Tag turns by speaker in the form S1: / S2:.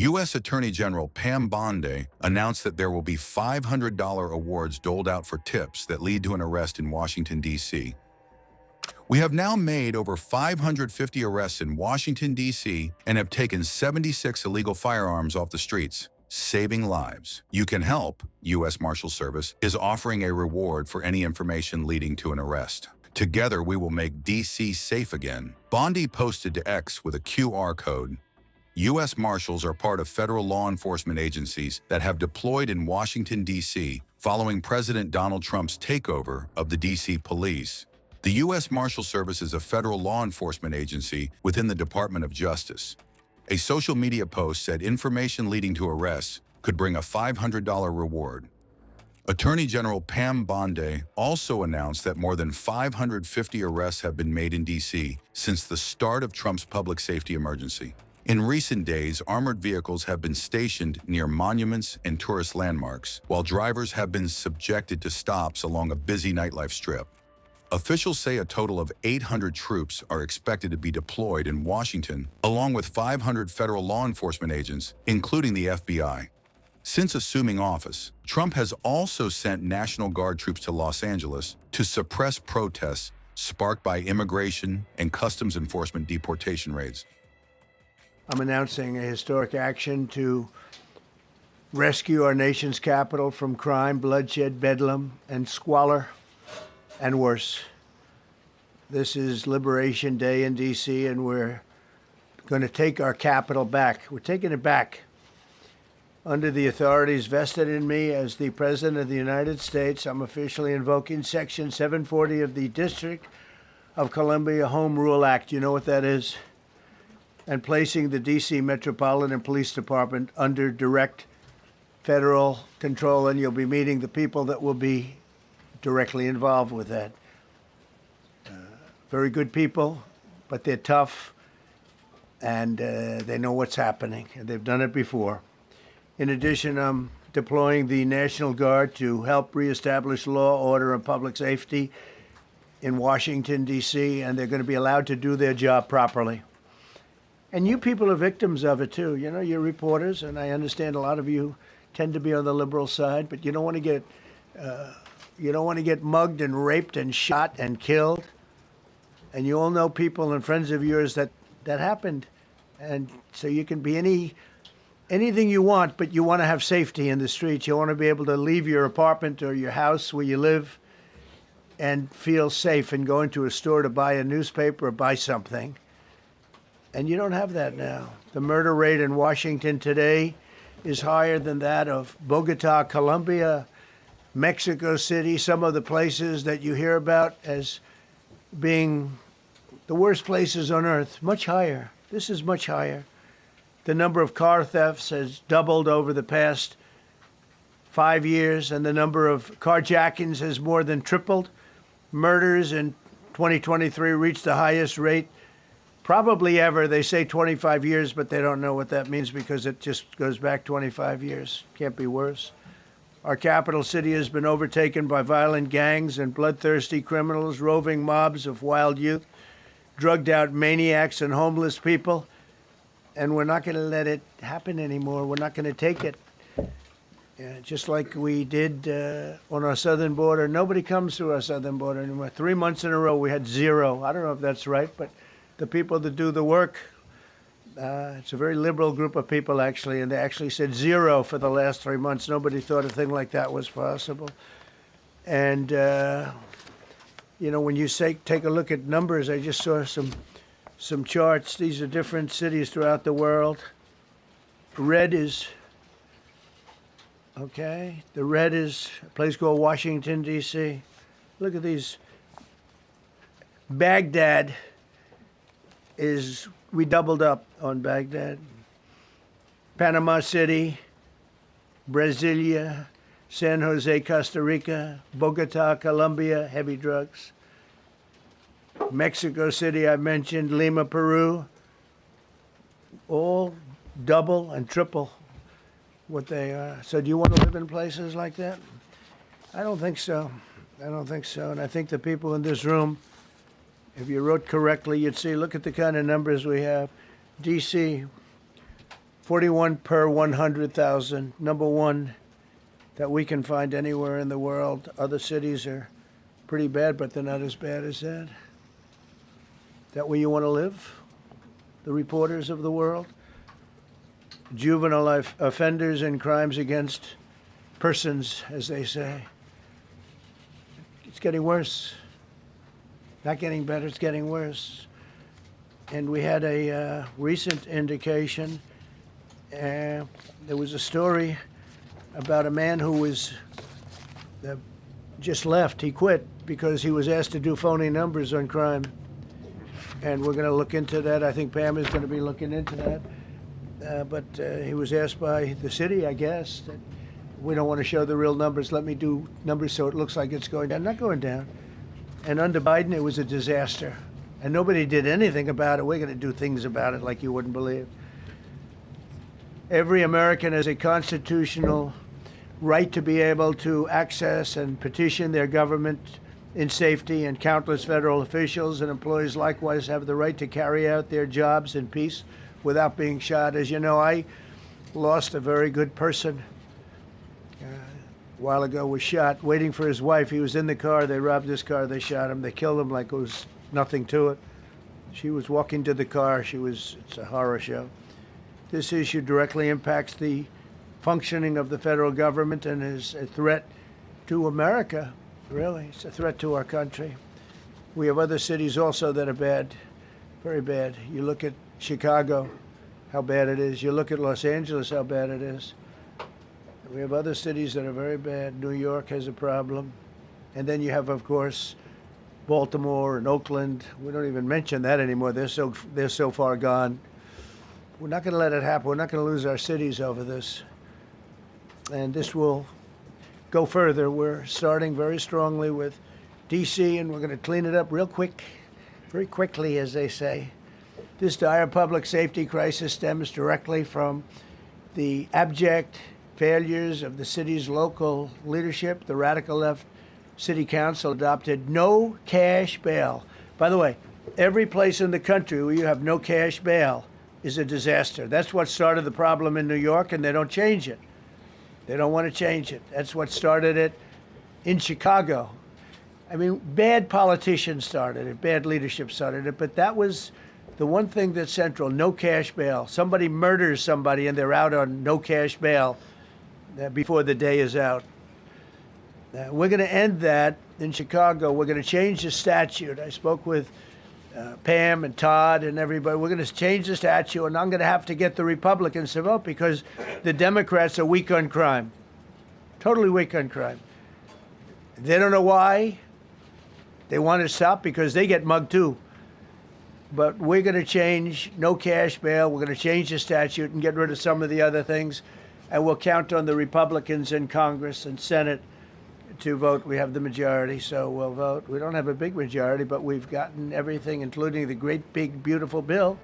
S1: U.S. Attorney General Pam Bondi announced that there will be $500 awards doled out for tips that lead to an arrest in Washington, D.C. We have now made over 550 arrests in Washington, D.C. and have taken 76 illegal firearms off the streets, saving lives. You can help. U.S. Marshals Service is offering a reward for any information leading to an arrest. Together, we will make D.C. safe again. Bondi posted to X with a QR code. U.S. Marshals are part of federal law enforcement agencies that have deployed in Washington, D.C. following President Donald Trump's takeover of the D.C. police. The U.S. Marshals Service is a federal law enforcement agency within the Department of Justice. A social media post said information leading to arrests could bring a $500 reward. Attorney General Pam Bondi also announced that more than 550 arrests have been made in D.C. since the start of Trump's public safety emergency. In recent days, armored vehicles have been stationed near monuments and tourist landmarks, while drivers have been subjected to stops along a busy nightlife strip. Officials say a total of 800 troops are expected to be deployed in Washington, along with 500 federal law enforcement agents, including the FBI. Since assuming office, Trump has also sent National Guard troops to Los Angeles to suppress protests sparked by immigration and customs enforcement deportation raids.
S2: I'm announcing a historic action to rescue our nation's capital from crime, bloodshed, bedlam, and squalor, and worse. This is Liberation Day in D.C., and we're going to take our capital back. We're taking it back. Under the authorities vested in me as the President of the United States, I'm officially invoking Section 740 of the District of Columbia Home Rule Act. You know what that is? And placing the D.C. Metropolitan Police Department under direct federal control, and you'll be meeting the people that will be directly involved with that. Very good people, but they're tough, and they know what's happening, and they've done it before. In addition, I'm deploying the National Guard to help reestablish law, order, and public safety in Washington, D.C., and they're going to be allowed to do their job properly. And you people are victims of it, too. You know, you're reporters, and I understand a lot of you tend to be on the liberal side, but you don't want to get mugged and raped and shot and killed. And you all know people and friends of yours that happened. And so you can be anything you want, but you want to have safety in the streets. You want to be able to leave your apartment or your house where you live and feel safe and go into a store to buy a newspaper or buy something. And you don't have that now. The murder rate in Washington today is higher than that of Bogota, Colombia, Mexico City, some of the places that you hear about as being the worst places on earth, much higher. This is much higher. The number of car thefts has doubled over the past 5 years, and the number of carjackings has more than tripled. Murders in 2023 reached the highest rate probably ever. They say 25 years, but they don't know what that means because it just goes back 25 years. Can't be worse. Our capital city has been overtaken by violent gangs and bloodthirsty criminals, roving mobs of wild youth, drugged out maniacs and homeless people. And we're not going to let it happen anymore. We're not going to take it. Just like we did on our southern border. Nobody comes through our southern border anymore. 3 months in a row, we had zero. I don't know if that's right, but the people that do the work, it's a very liberal group of people, actually, and they actually said zero for the last 3 months. Nobody thought a thing like that was possible. And, when you take a look at numbers, I just saw some charts. These are different cities throughout the world. Red is, okay, the red is a place called Washington, D.C. Look at these. Baghdad we doubled up on Baghdad. Panama City, Brasilia, San Jose, Costa Rica, Bogota, Colombia, heavy drugs. Mexico City, I mentioned, Lima, Peru, all double and triple what they are. So do you want to live in places like that? I don't think so. I don't think so. And I think the people in this room, if you wrote correctly, you'd see, look at the kind of numbers we have. D.C., 41 per 100,000. Number one that we can find anywhere in the world. Other cities are pretty bad, but they're not as bad as that. Is that where you want to live? The reporters of the world? Juvenile offenders and crimes against persons, as they say. It's getting worse. Not getting better, it's getting worse. And we had a recent indication. There was a story about a man who was just left. He quit because he was asked to do phony numbers on crime. And we're going to look into that. I think Pam is going to be looking into that. But he was asked by the city, I guess, that we don't want to show the real numbers. Let me do numbers so it looks like it's going down. Not going down. And under Biden, it was a disaster. And nobody did anything about it. We're going to do things about it like you wouldn't believe. Every American has a constitutional right to be able to access and petition their government in safety, and countless federal officials and employees likewise have the right to carry out their jobs in peace without being shot. As you know, I lost a very good person a while ago, was shot waiting for his wife. He was in the car. They robbed his car. They shot him. They killed him like it was nothing to it. She was walking to the car. It's a horror show. This issue directly impacts the functioning of the federal government and is a threat to America, really. It's a threat to our country. We have other cities also that are bad, very bad. You look at Chicago, how bad it is. You look at Los Angeles, how bad it is. We have other cities that are very bad. New York has a problem. And then you have, of course, Baltimore and Oakland. We don't even mention that anymore. They're so far gone. We're not going to let it happen. We're not going to lose our cities over this. And this will go further. We're starting very strongly with D.C., and we're going to clean it up real quick, very quickly, as they say. This dire public safety crisis stems directly from the abject failures of the city's local leadership. The radical left city council adopted no cash bail. By the way, every place in the country where you have no cash bail is a disaster. That's what started the problem in New York, and they don't change it. They don't want to change it. That's what started it in Chicago. I mean, bad politicians started it, bad leadership started it, but that was the one thing that's central, no cash bail. Somebody murders somebody and they're out on no cash bail before the day is out. We're going to end that in Chicago. We're going to change the statute. I spoke with Pam and Todd and everybody. We're going to change the statute, and I'm going to have to get the Republicans to vote because the Democrats are weak on crime, totally weak on crime. They don't know why. They want to stop because they get mugged too. But we're going to change no cash bail. We're going to change the statute and get rid of some of the other things, and we'll count on the Republicans in Congress and Senate to vote. We have the majority, so we'll vote. We don't have a big majority, but we've gotten everything, including the great, big, beautiful bill.